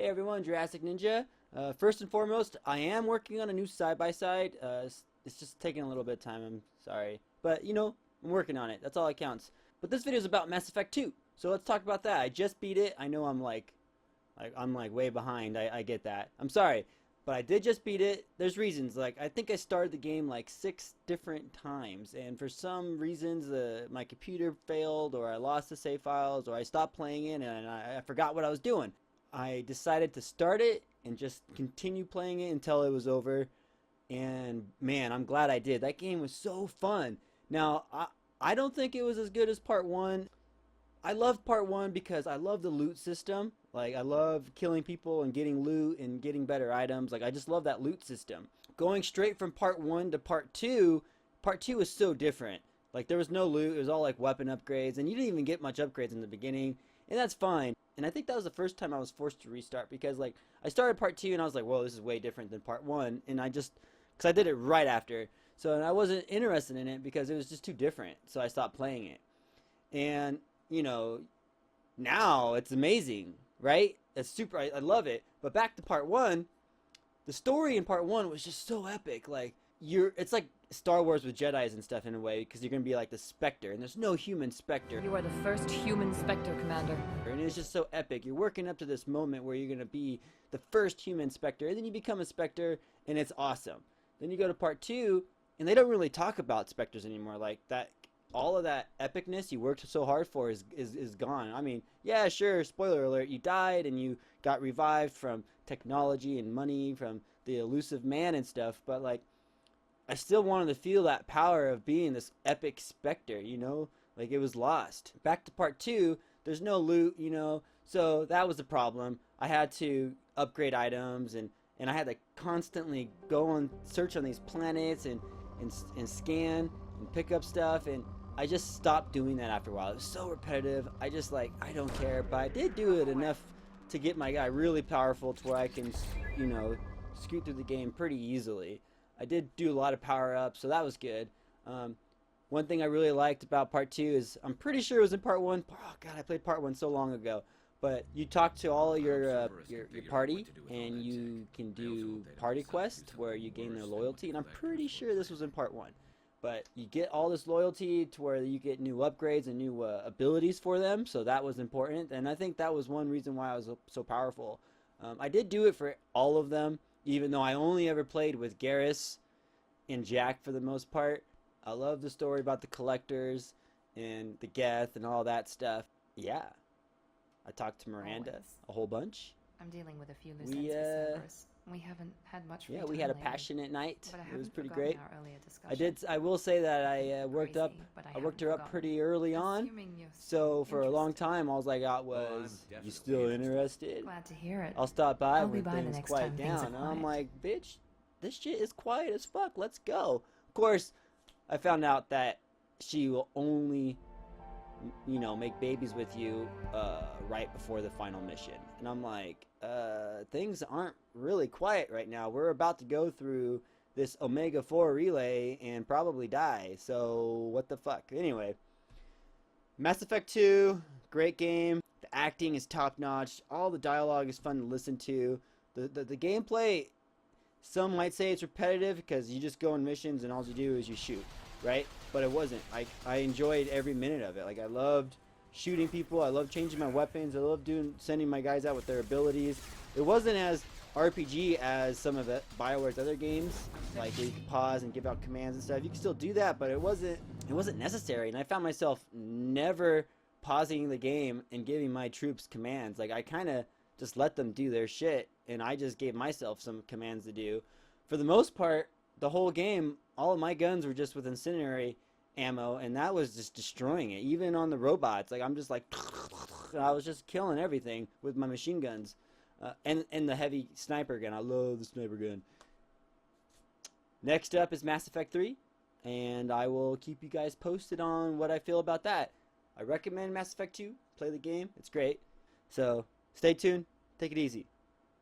Hey everyone, Jurassic Ninja. First and foremost, I am working on a new side-by-side. It's just taking a little bit of time, I'm sorry. But, you know, I'm working on it. That's all that counts. But this video is about Mass Effect 2. So let's talk about that. I just beat it. I know I'm like way behind. I get that. I'm sorry. But I did just beat it. There's reasons. Like, I think I started the game like 6 different times. And for some reasons, my computer failed, or I lost the save files, or I stopped playing it, and I forgot what I was doing. I decided to start it and just continue playing it until it was over. And man, I'm glad I did. That game was so fun. Now, I don't think it was as good as part 1. I loved part 1 because I love the loot system. Like, I love killing people and getting loot and getting better items. Like, I just love that loot system. Going straight from part 1 to part 2 was so different. Like, there was no loot. It was all like weapon upgrades, and you didn't even get much upgrades in the beginning, and that's fine. And I think that was the first time I was forced to restart, because like I started part 2 and I was like, whoa, this is way different than part 1, and because I did it right after, so and I wasn't interested in it because it was just too different, so I stopped playing it. And you know, now it's amazing, right? It's super. I love it. But back to part 1, the story in part 1 was just so epic. Like, it's like Star Wars with Jedis and stuff in a way, because you're gonna be like the Spectre, and there's no human Spectre. You are the first human Spectre, Commander. And it's just so epic. You're working up to this moment where you're gonna be the first human Spectre, and then you become a Spectre, and it's awesome. Then you go to part 2, and they don't really talk about Spectres anymore. Like that, all of that epicness you worked so hard for is gone. I mean, yeah, sure, spoiler alert, you died and you got revived from technology and money from the elusive man and stuff, but like, I still wanted to feel that power of being this epic Spectre, you know? Like, it was lost. Back to part 2, there's no loot, you know? So that was the problem. I had to upgrade items, and I had to constantly go on search on these planets and scan and pick up stuff, and I just stopped doing that after a while. It was so repetitive. I just like, I don't care. But I did do it enough to get my guy really powerful to where I can, you know, scoot through the game pretty easily. I did do a lot of power-ups, so that was good. One thing I really liked about part 2 is, I'm pretty sure it was in part 1. Oh god, I played part 1 so long ago. But you talk to all of your party, and you can do party quests where you gain their loyalty. And I'm pretty sure this was in part 1. But you get all this loyalty to where you get new upgrades and new abilities for them, so that was important. And I think that was one reason why I was so powerful. I did do it for all of them, even though I only ever played with Garrus and Jack for the most part. I love the story about the collectors and the Geth and all that stuff. Yeah. I talked to Miranda a whole bunch. I'm dealing with a few loose ends with servers. We haven't had much free time we had a lately, passionate night. it was pretty great. Our earlier discussion. I will say that I worked her up pretty early on. So for a long time, all I got was, "You still interested? Glad to hear it. I'll stop by I'll when be by the things next quiet time things down." are And I'm quiet. like, "Bitch, this shit is quiet as fuck. Let's go." Of course, I found out that she will only, you know, make babies with you right before the final mission. And I'm like, things aren't really quiet right now. We're about to go through this Omega 4 relay and probably die. So what the fuck? Anyway, Mass Effect 2, great game. The acting is top notch. All the dialogue is fun to listen to. The gameplay, some might say it's repetitive because you just go on missions and all you do is you shoot, right? But it wasn't. I enjoyed every minute of it. Like, I loved shooting people. I loved changing my weapons. I loved sending my guys out with their abilities. It wasn't as RPG as some of BioWare's other games, like where you could pause and give out commands and stuff. You can still do that, but it wasn't necessary. And I found myself never pausing the game and giving my troops commands. Like, I kind of just let them do their shit, and I just gave myself some commands to do. For the most part, the whole game, all of my guns were just with incendiary ammo, and that was just destroying it. Even on the robots, like, I'm just like, I was just killing everything with my machine guns, and the heavy sniper gun. I love the sniper gun. Next up is Mass Effect 3, and I will keep you guys posted on what I feel about that. I recommend Mass Effect 2. Play the game. It's great. So stay tuned. Take it easy.